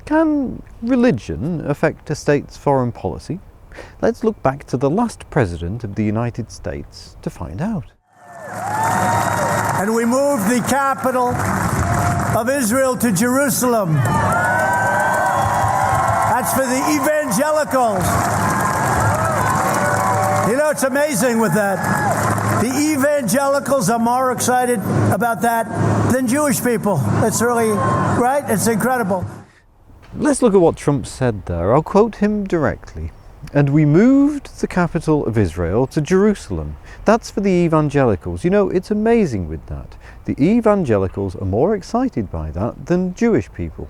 Can religion affect a state's foreign policy? Let's look back to the last president of the United States to find out. And we moved the capital of Israel to Jerusalem. That's for the evangelicals. You know, it's amazing with that. The evangelicals are more excited about that than Jewish people. It's really, right? It's incredible. Let's look at what Trump said there. I'll quote him directly. And we moved the capital of Israel to Jerusalem. That's for the evangelicals. You know, it's amazing with that. The evangelicals are more excited by that than Jewish people.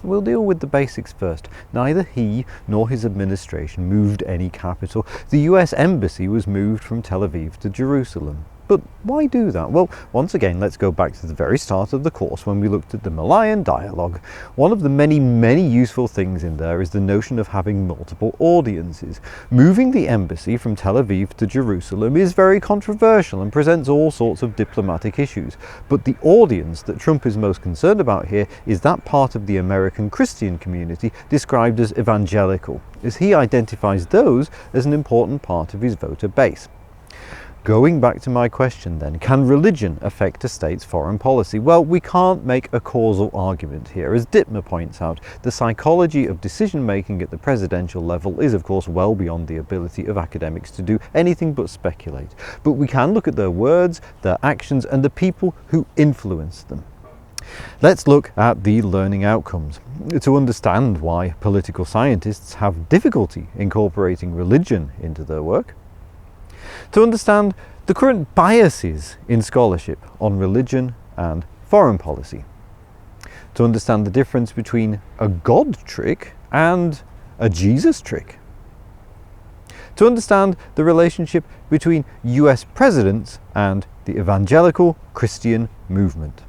We'll deal with the basics first. Neither he nor his administration moved any capital. The US Embassy was moved from Tel Aviv to Jerusalem. But why do that? Well, once again, let's go back to the very start of the course when we looked at the Malayan dialogue. One of the many useful things in there is the notion of having multiple audiences. Moving the embassy from Tel Aviv to Jerusalem is very controversial and presents all sorts of diplomatic issues. But the audience that Trump is most concerned about here is that part of the American Christian community described as evangelical, as he identifies those as an important part of his voter base. Going back to my question then, can religion affect a state's foreign policy? Well, we can't make a causal argument here. As Dittmer points out, the psychology of decision making at the presidential level is of course well beyond the ability of academics to do anything but speculate. But we can look at their words, their actions, and the people who influence them. Let's look at the learning outcomes. To understand why political scientists have difficulty incorporating religion into their work, to understand the current biases in scholarship on religion and foreign policy, to understand the difference between a God trick and a Jesus trick, to understand the relationship between US presidents and the evangelical Christian movement.